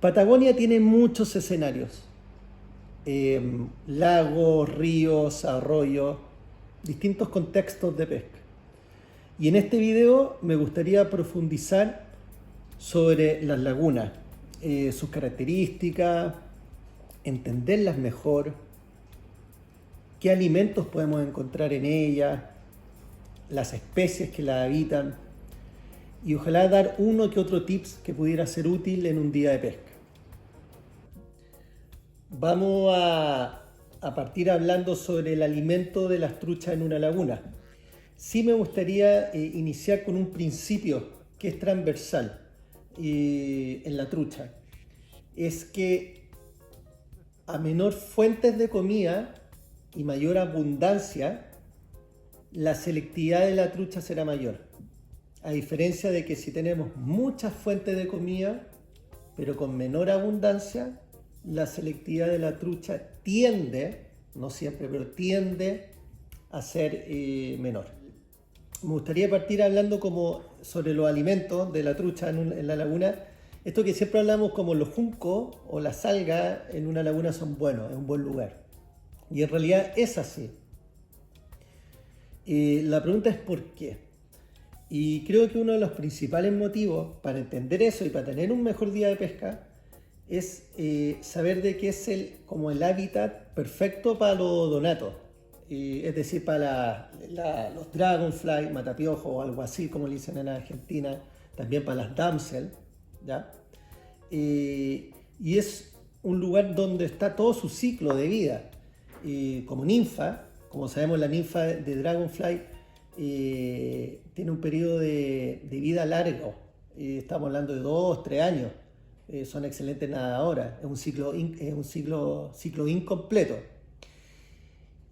Patagonia tiene muchos escenarios, lagos, ríos, arroyos, distintos contextos de pesca. Y en este video me gustaría profundizar sobre las lagunas, sus características, entenderlas mejor, qué alimentos podemos encontrar en ellas, las especies que las habitan y ojalá dar uno que otro tips que pudiera ser útil en un día de pesca. Vamos a partir hablando sobre el alimento de las truchas en una laguna. Sí me gustaría iniciar con un principio que es transversal en la trucha. Es que a menor fuentes de comida y mayor abundancia, la selectividad de la trucha será mayor. A diferencia de que si tenemos muchas fuentes de comida, pero con menor abundancia, la selectividad de la trucha tiende, no siempre, pero tiende a ser menor. Me gustaría partir hablando sobre los alimentos de la trucha en la laguna. Esto que siempre hablamos como los juncos o las algas en una laguna son buenos, es un buen lugar. Y en realidad es así. La pregunta es ¿por qué? Y creo que uno de los principales motivos para entender eso y para tener un mejor día de pesca es saber de qué es como el hábitat perfecto para los odonatos. Es decir, para los dragonfly, matapiojos o algo así como le dicen en Argentina, también para las damsel, ¿ya? Y es un lugar donde está todo su ciclo de vida. Como ninfa, como sabemos, la ninfa de dragonfly tiene un periodo de vida largo. Estamos hablando de 2, 3 años. Son excelentes nadadoras. Es un ciclo incompleto.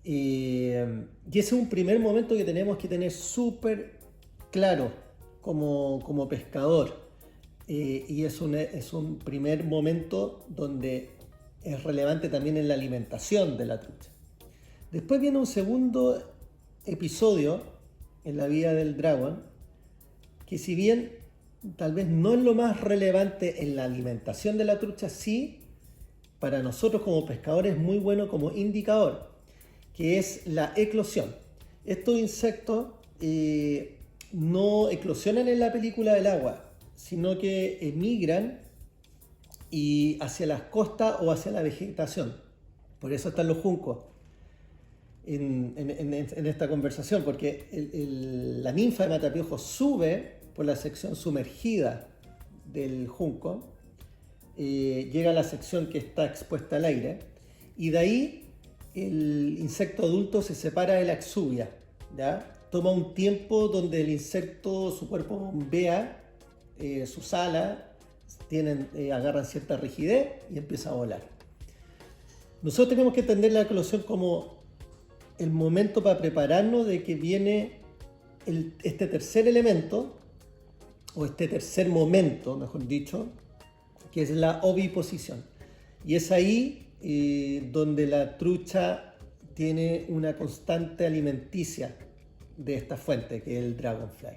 Y ese es un primer momento que tenemos que tener súper claro como pescador. Y es un primer momento donde es relevante también en la alimentación de la trucha. Después viene un segundo episodio en la vida del dragon, que si bien tal vez no es lo más relevante en la alimentación de la trucha, sí, para nosotros como pescadores es muy bueno como indicador, que es la eclosión. Estos insectos no eclosionan en la película del agua, sino que emigran hacia las costas o hacia la vegetación. Por eso están los juncos en esta conversación, porque la ninfa de matapiojos sube por la sección sumergida del junco, llega a la sección que está expuesta al aire, y de ahí el insecto adulto se separa de la exuvia, ¿ya? Toma un tiempo donde el insecto, su cuerpo bombea, sus alas agarran cierta rigidez y empieza a volar. Nosotros tenemos que entender la eclosión como el momento para prepararnos de que viene este tercer elemento, o este tercer momento, mejor dicho, que es la oviposición. Y es ahí donde la trucha tiene una constante alimenticia de esta fuente, que es el dragonfly.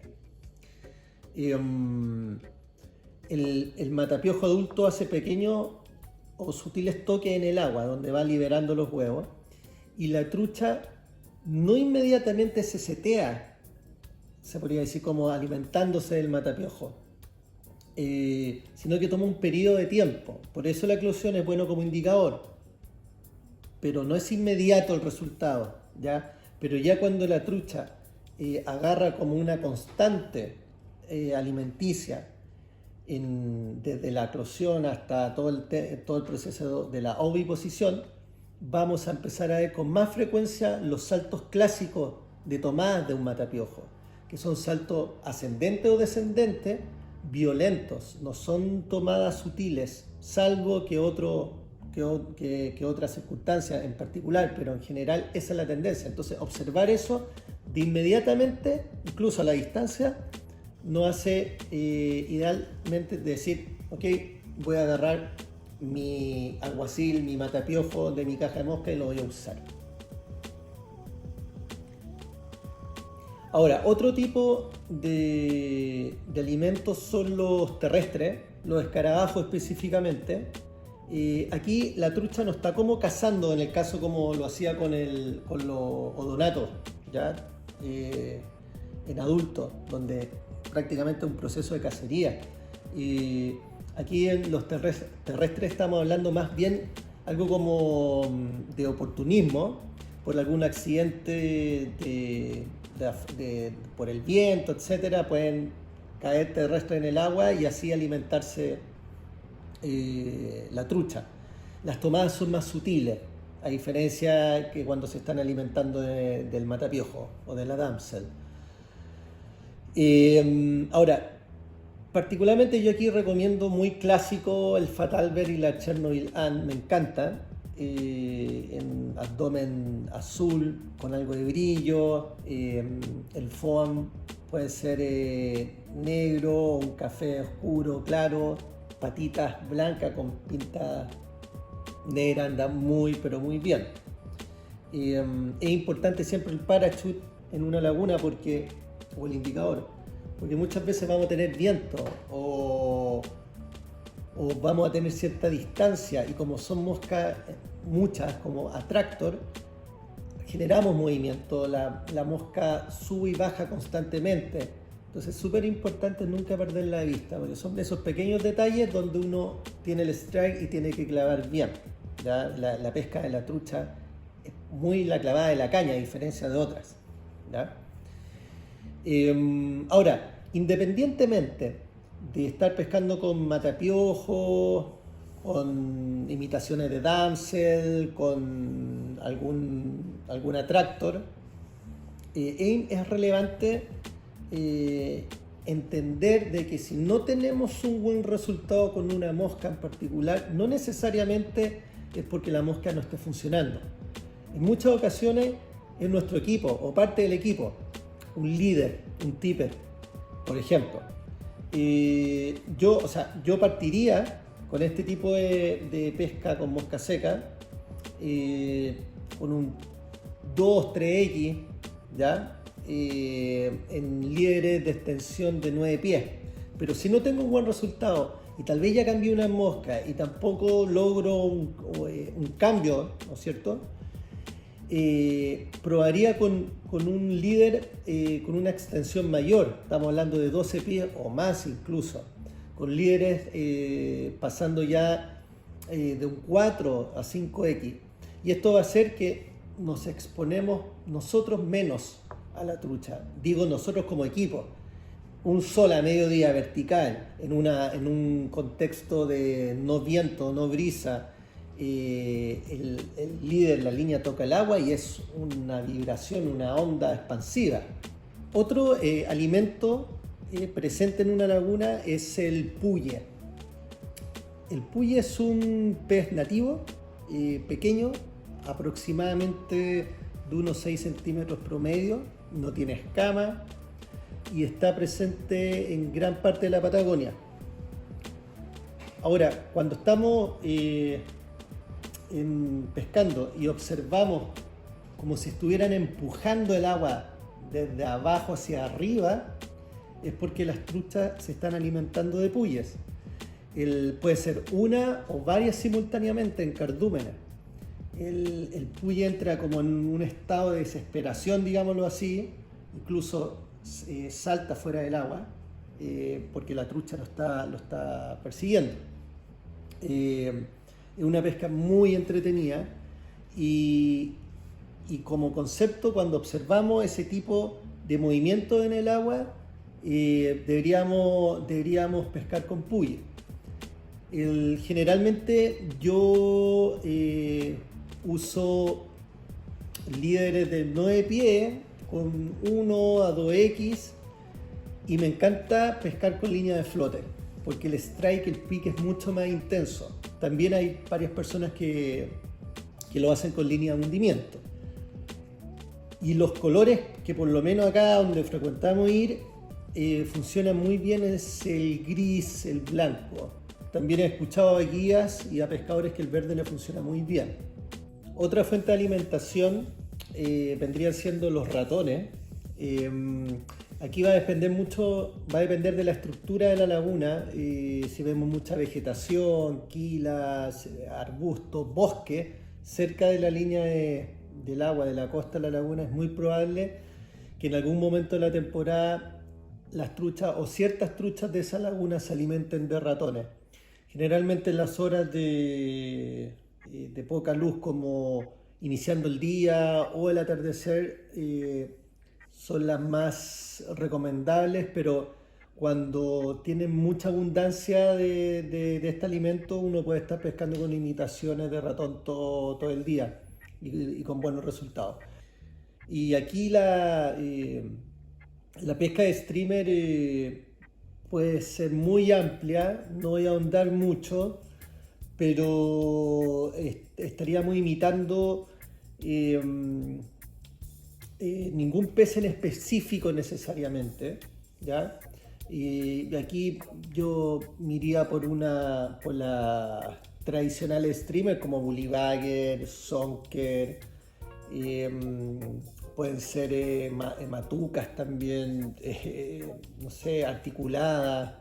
El matapiojo adulto hace pequeños o sutiles toques en el agua, donde va liberando los huevos, y la trucha no inmediatamente se setea, se podría decir como alimentándose del matapiojo, sino que toma un periodo de tiempo. Por eso la eclosión es bueno como indicador, pero no es inmediato el resultado, ¿ya? Pero ya cuando la trucha agarra como una constante alimenticia desde la eclosión hasta todo el proceso de la oviposición, vamos a empezar a ver con más frecuencia los saltos clásicos de tomadas de un matapiojo, que son saltos ascendentes o descendentes, violentos, no son tomadas sutiles, salvo que otras circunstancias en particular, pero en general esa es la tendencia. Entonces observar eso de inmediatamente, incluso a la distancia, nos hace idealmente decir, ok, voy a agarrar mi alguacil, mi matapiojo de mi caja de mosca y lo voy a usar. Ahora, otro tipo de alimentos son los terrestres, los escarabajos específicamente. Aquí la trucha no está como cazando, en el caso como lo hacía con los odonatos, ¿ya? En adultos, donde prácticamente es un proceso de cacería. Aquí en los terrestres estamos hablando más bien algo como de oportunismo, por algún accidente por el viento, etcétera, pueden caer terrestres en el agua y así alimentarse la trucha. Las tomadas son más sutiles, a diferencia que cuando se están alimentando del matapiojo o de la damsel. Ahora, particularmente yo aquí recomiendo muy clásico el Fatalbear y la Chernobyl Ann, me encanta. En abdomen azul con algo de brillo, el foam puede ser negro, un café oscuro, claro, patitas blancas con pinta negra, anda muy pero muy bien. Es importante siempre el parachute en una laguna o el indicador, porque muchas veces vamos a tener viento o vamos a tener cierta distancia, y como son moscas muchas como atractor, generamos movimiento, la mosca sube y baja constantemente. Entonces es súper importante nunca perderla de vista, porque son esos pequeños detalles donde uno tiene el strike y tiene que clavar bien. ¿Ya? La pesca de la trucha es muy la clavada de la caña, a diferencia de otras. ¿Ya? Ahora, independientemente de estar pescando con matapiojos, con imitaciones de damsel, con algún atractor, es relevante entender de que si no tenemos un buen resultado con una mosca en particular, no necesariamente es porque la mosca no esté funcionando. En muchas ocasiones es nuestro equipo o parte del equipo, un líder, un tipper, por ejemplo. Yo partiría con este tipo de pesca con mosca seca, con un 2-3X, ¿ya? En líderes de extensión de 9 pies. Pero si no tengo un buen resultado y tal vez ya cambié una mosca y tampoco logro un cambio, ¿no es cierto? Probaría con un líder con una extensión mayor, estamos hablando de 12 pies o más incluso, con líderes pasando ya de un 4 a 5X, y esto va a hacer que nos exponemos nosotros menos a la trucha, digo nosotros como equipo. Un sol a mediodía vertical en un contexto de no viento, no brisa, el líder, la línea toca el agua y es una vibración, una onda expansiva. Otro alimento presente en una laguna es el puye. El puye es un pez nativo, pequeño, aproximadamente de unos 6 centímetros promedio, no tiene escama y está presente en gran parte de la Patagonia. Ahora, cuando estamos pescando y observamos como si estuvieran empujando el agua desde abajo hacia arriba, es porque las truchas se están alimentando de puyes. Puede ser una o varias simultáneamente en cardúmenes. El puye entra como en un estado de desesperación, digámoslo así, incluso salta fuera del agua porque la trucha lo está persiguiendo. Es una pesca muy entretenida y como concepto, cuando observamos ese tipo de movimiento en el agua, deberíamos pescar con puye. Generalmente yo uso líderes de 9 pies con 1 a 2X y me encanta pescar con línea de flote porque el strike, el pique es mucho más intenso. También hay varias personas que lo hacen con línea de hundimiento. Y los colores que por lo menos acá donde frecuentamos ir funcionan muy bien es el gris, el blanco. También he escuchado a guías y a pescadores que el verde le funciona muy bien. Otra fuente de alimentación vendrían siendo los ratones. Eh, Aquí va a depender mucho, va a depender de la estructura de la laguna. Si vemos mucha vegetación, quilas, arbustos, bosque, cerca de la línea del agua, de la costa de la laguna, es muy probable que en algún momento de la temporada las truchas o ciertas truchas de esa laguna se alimenten de ratones. Generalmente en las horas de poca luz, como iniciando el día o el atardecer, son las más recomendables, pero cuando tienen mucha abundancia de este alimento, uno puede estar pescando con imitaciones de ratón todo el día y con buenos resultados. Y aquí la pesca de streamer puede ser muy amplia, no voy a ahondar mucho, pero estaríamos imitando eh, ningún pez en específico necesariamente, ¿ya? Y aquí yo me iría por la tradicional streamer como Bullybagger, Sonker, eh, pueden ser matucas también, no sé, articuladas.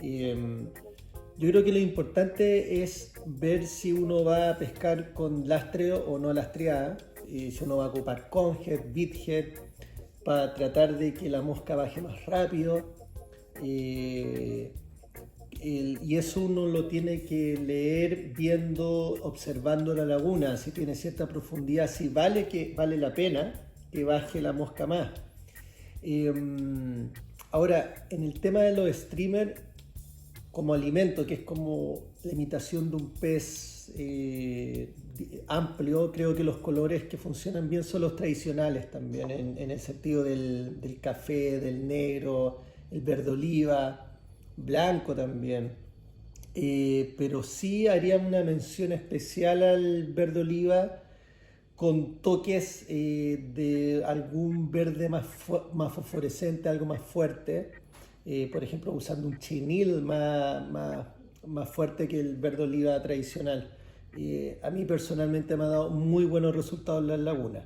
Yo creo que lo importante es ver si uno va a pescar con lastreo o no lastreada, si uno va a ocupar conhead, bithead, para tratar de que la mosca baje más rápido. Y eso uno lo tiene que leer viendo, observando la laguna, si tiene cierta profundidad, si vale la pena que baje la mosca más. Eh, Ahora, en el tema de los streamers, como alimento, que es como la imitación de un pez amplio, creo que los colores que funcionan bien son los tradicionales también, en el sentido del café, del negro, el verde oliva, blanco también. Pero sí haría una mención especial al verde oliva con toques de algún verde más fosforescente, algo más fuerte. Por ejemplo, usando un chinil más fuerte que el verde oliva tradicional. A mí personalmente me ha dado muy buenos resultados en las lagunas.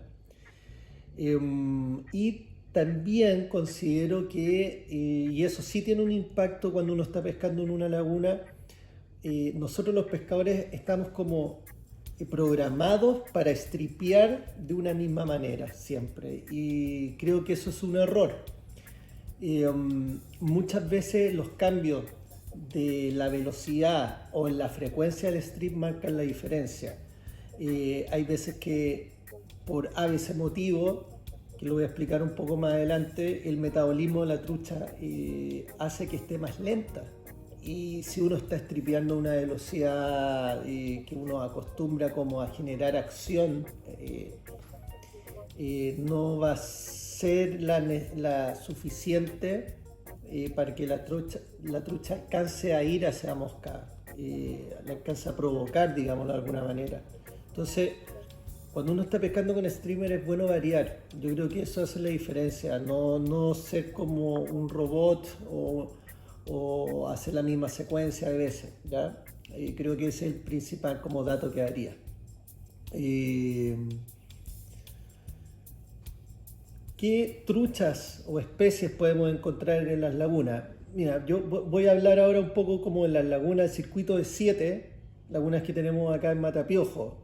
Y también considero que, y eso sí tiene un impacto cuando uno está pescando en una laguna, nosotros los pescadores estamos como programados para estripear de una misma manera siempre. Y creo que eso es un error. Muchas veces los cambios de la velocidad o en la frecuencia del strip marcan la diferencia. Hay veces que por a veces motivo, que lo voy a explicar un poco más adelante, el metabolismo de la trucha hace que esté más lenta. Y si uno está estripeando a una velocidad que uno acostumbra como a generar acción, no va a ser la suficiente para que la trucha alcance a ir hacia la mosca, la alcance a provocar, digamos de alguna manera. Entonces, cuando uno está pescando con streamer es bueno variar. Yo creo que eso hace la diferencia, no ser como un robot o hacer la misma secuencia a veces, ¿ya? Creo que ese es el principal como dato que daría. ¿Qué truchas o especies podemos encontrar en las lagunas? Mira, yo voy a hablar ahora un poco como en las lagunas del circuito de 7 lagunas que tenemos acá en Matapiojo.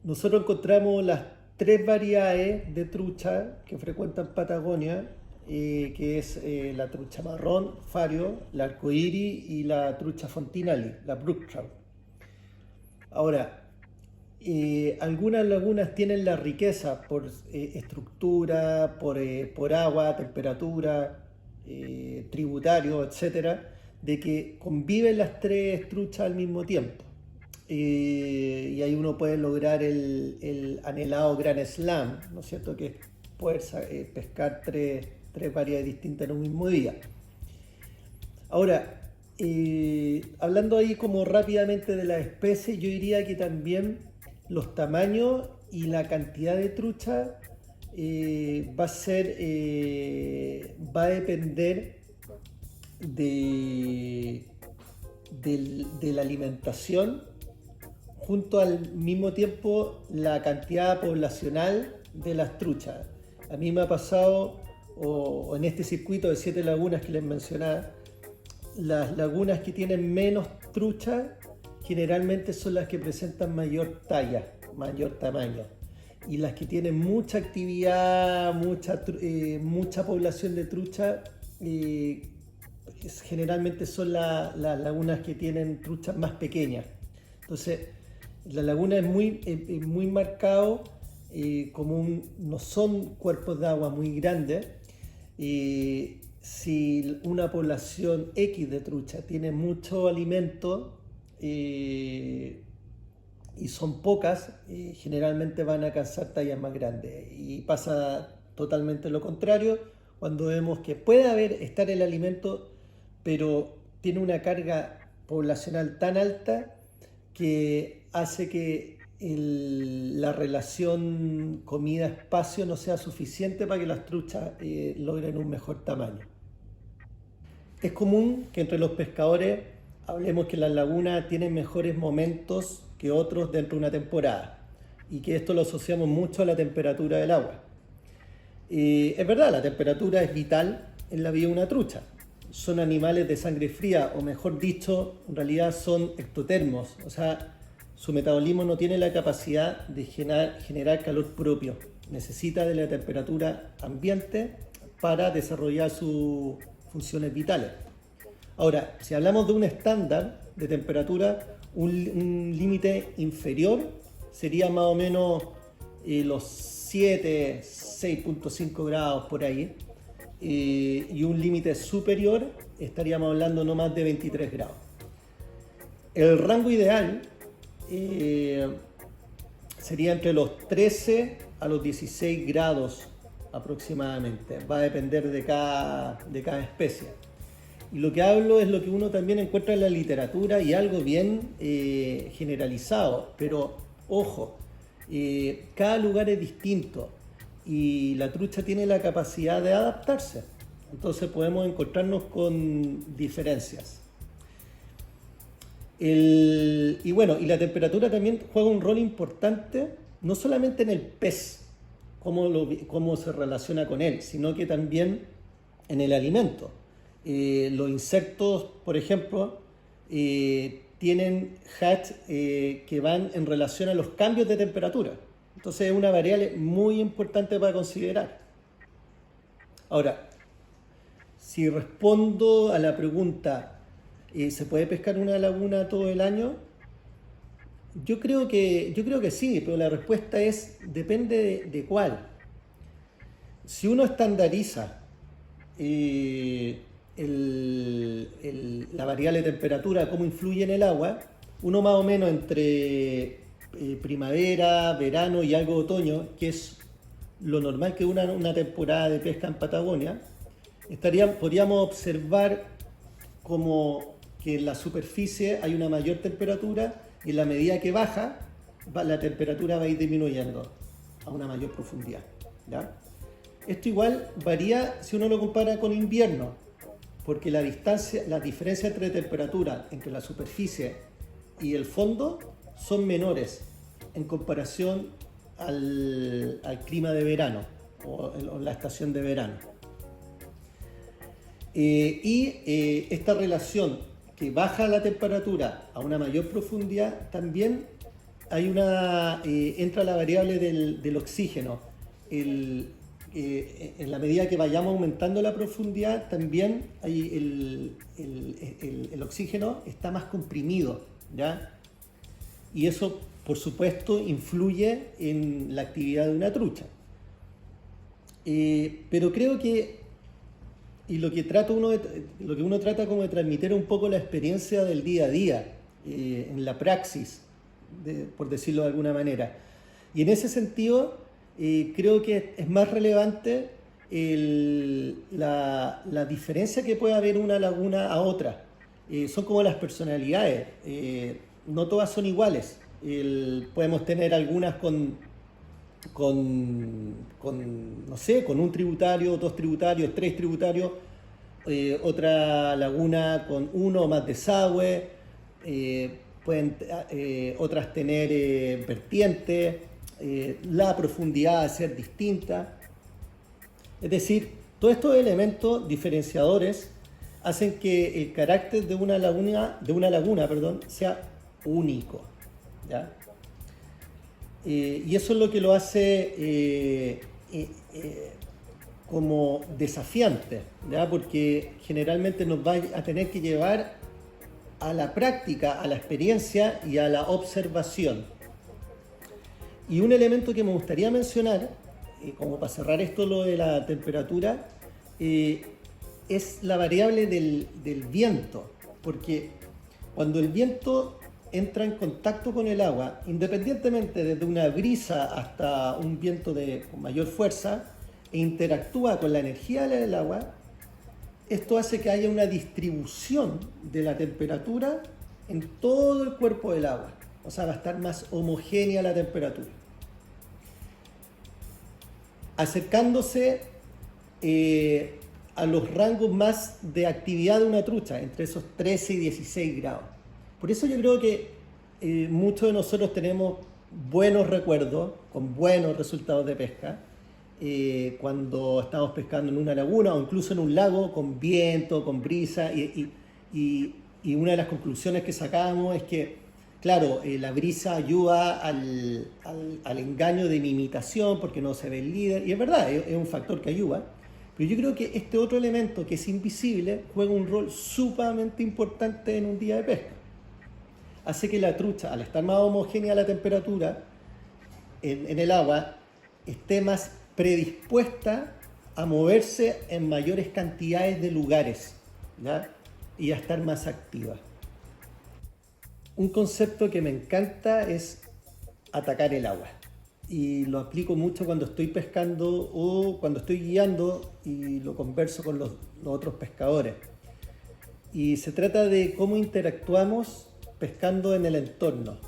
Nosotros encontramos las tres variedades de trucha que frecuentan Patagonia, que es la trucha marrón, fario, la arcoíris y la trucha fontinali, la brook trout. Ahora, algunas lagunas tienen la riqueza por estructura, por agua, temperatura, tributario, etcétera, de que conviven las tres truchas al mismo tiempo. Y ahí uno puede lograr el anhelado Grand Slam, ¿no es cierto? Que es poder pescar tres variedades distintas en un mismo día. Ahora, hablando ahí como rápidamente de las especies, yo diría que también los tamaños y la cantidad de trucha va a depender de la alimentación, junto al mismo tiempo la cantidad poblacional de las truchas. A mí me ha pasado, o en este circuito de 7 lagunas que les mencionaba, las lagunas que tienen menos trucha generalmente son las que presentan mayor talla, mayor tamaño. Y las que tienen mucha actividad, mucha población de trucha, generalmente son las lagunas que tienen truchas más pequeñas. Entonces, la laguna es muy marcado, no son cuerpos de agua muy grandes. Si una población X de trucha tiene mucho alimento y son pocas, generalmente van a alcanzar tallas más grandes. Y pasa totalmente lo contrario cuando vemos que puede estar el alimento, pero tiene una carga poblacional tan alta que hace que la relación comida-espacio no sea suficiente para que las truchas logren un mejor tamaño. Es común que entre los pescadores hablemos que las lagunas tienen mejores momentos que otros dentro de una temporada y que esto lo asociamos mucho a la temperatura del agua. Es verdad, la temperatura es vital en la vida de una trucha. Son animales de sangre fría, o mejor dicho, en realidad son ectotermos, o sea, su metabolismo no tiene la capacidad de generar calor propio. Necesita de la temperatura ambiente para desarrollar sus funciones vitales. Ahora, si hablamos de un estándar de temperatura, un límite inferior sería más o menos los 7, 6.5 grados por ahí, y un límite superior estaríamos hablando no más de 23 grados. El rango ideal sería entre los 13 a los 16 grados aproximadamente. Va a depender de cada especie. Y lo que hablo es lo que uno también encuentra en la literatura y algo bien generalizado. Pero ojo, cada lugar es distinto y la trucha tiene la capacidad de adaptarse. Entonces podemos encontrarnos con diferencias. Y la temperatura también juega un rol importante, no solamente en el pez, cómo se relaciona con él, sino que también en el alimento. Los insectos, por ejemplo, tienen hatch que van en relación a los cambios de temperatura. Entonces es una variable muy importante para considerar. Ahora, si respondo a la pregunta, ¿se puede pescar una laguna todo el año? Yo creo que sí, pero la respuesta es depende de cuál. Si uno estandariza la variable de temperatura, cómo influye en el agua, uno más o menos entre primavera, verano y algo de otoño, que es lo normal que una temporada de pesca en Patagonia, podríamos observar como que en la superficie hay una mayor temperatura y en la medida que baja, la temperatura va a ir disminuyendo a una mayor profundidad, ¿ya? Esto igual varía si uno lo compara con invierno, porque la diferencia entre temperatura entre la superficie y el fondo son menores en comparación al clima de verano o la estación de verano. Esta relación que baja la temperatura a una mayor profundidad, también entra la variable del oxígeno. En la medida que vayamos aumentando la profundidad, también el oxígeno está más comprimido, ¿ya? Y eso, por supuesto, influye en la actividad de una trucha. Pero creo que lo que uno trata como de transmitir un poco la experiencia del día a día, en la praxis, por decirlo de alguna manera. Y en ese sentido, creo que es más relevante la diferencia que puede haber una laguna a otra. Son como las personalidades, no todas son iguales. Podemos tener algunas con un tributario, 2 tributarios, 3 tributarios, otra laguna con 1 o más desagüe, pueden otras tener vertientes, la profundidad ser distinta. Es decir, todos estos elementos diferenciadores hacen que el carácter de una laguna, sea único, ¿ya? Y eso es lo que lo hace como desafiante, ¿ya? Porque generalmente nos va a tener que llevar a la práctica, a la experiencia y a la observación. Y un elemento que me gustaría mencionar, como para cerrar esto lo de la temperatura, es la variable del viento, porque cuando el viento entra en contacto con el agua, independientemente desde una brisa hasta un viento con mayor fuerza, e interactúa con la energía del agua, esto hace que haya una distribución de la temperatura en todo el cuerpo del agua. O sea, va a estar más homogénea la temperatura. Acercándose a los rangos más de actividad de una trucha, entre esos 13 y 16 grados. Por eso yo creo que muchos de nosotros tenemos buenos recuerdos, con buenos resultados de pesca, cuando estamos pescando en una laguna o incluso en un lago con viento, con brisa, y una de las conclusiones que sacábamos es que, claro, la brisa ayuda al engaño de mi imitación porque no se ve el líder, y es verdad, es un factor que ayuda, pero yo creo que este otro elemento que es invisible juega un rol sumamente importante en un día de pesca. Hace que la trucha, al estar más homogénea la temperatura en el agua, esté más predispuesta a moverse en mayores cantidades de lugares, ¿ya? Y a estar más activa. Un concepto que me encanta es atacar el agua, y lo aplico mucho cuando estoy pescando o cuando estoy guiando y lo converso con los otros pescadores. Y se trata de cómo interactuamos pescando en el entorno.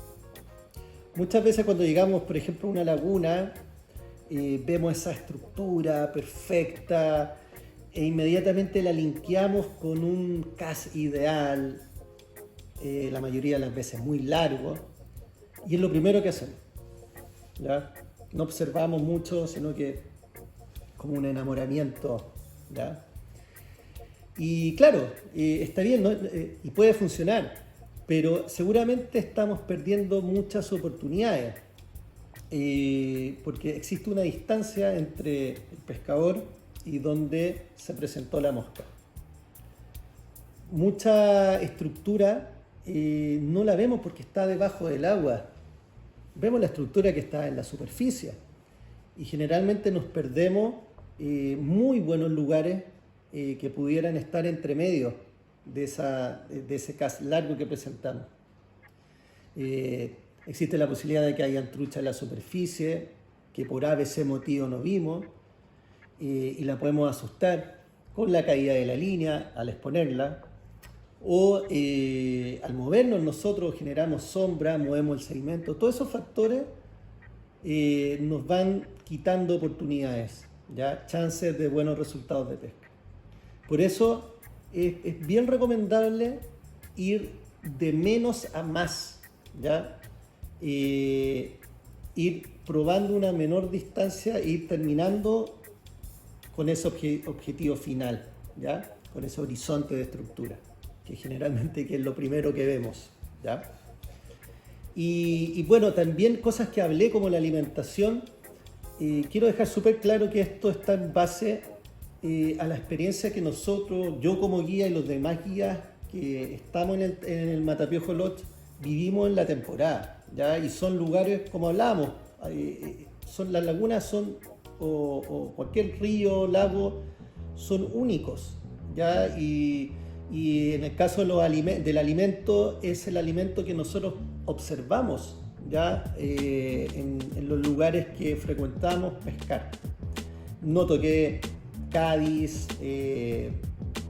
Muchas veces cuando llegamos, por ejemplo, a una laguna, vemos esa estructura perfecta e inmediatamente la linkeamos con un cast ideal, la mayoría de las veces muy largo, y es lo primero que hacemos, ¿ya? No observamos mucho, sino que como un enamoramiento, ¿ya? Y claro, está bien, ¿no? Y puede funcionar, pero seguramente estamos perdiendo muchas oportunidades. Porque existe una distancia entre el pescador y donde se presentó la mosca. Mucha estructura no la vemos porque está debajo del agua. Vemos la estructura que está en la superficie y generalmente nos perdemos muy buenos lugares que pudieran estar entre medio de ese cast largo que presentamos. Existe la posibilidad de que hayan truchas en la superficie, que por ABC motivo no vimos, y la podemos asustar con la caída de la línea al exponerla, o al movernos nosotros generamos sombra, movemos el segmento. Todos esos factores nos van quitando oportunidades, ¿ya? Chances de buenos resultados de pesca. Por eso es bien recomendable ir de menos a más, ¿ya? Ir probando una menor distancia e ir terminando con ese objetivo final, ¿ya? Con ese horizonte de estructura, que generalmente que es lo primero que vemos, ¿ya? Y bueno, también cosas que hablé como la alimentación, quiero dejar súper claro que esto está en base a la experiencia que nosotros, yo como guía y los demás guías que estamos en el Matapiojo Lodge, vivimos en la temporada, ¿ya? Y son lugares, como hablábamos, las lagunas o cualquier río, lago, son únicos, ¿ya? Y en el caso del alimento, es el alimento que nosotros observamos, ¿ya? En los lugares que frecuentamos pescar. Noto que Cádiz,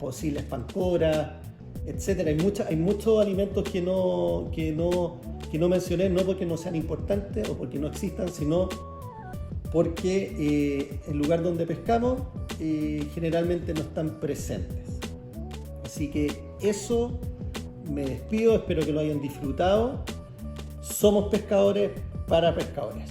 posibles pancoras, etcétera. Hay muchos alimentos que no mencioné, no porque no sean importantes o porque no existan, sino porque el lugar donde pescamos generalmente no están presentes. Así que eso, me despido, espero que lo hayan disfrutado. Somos pescadores para pescadores.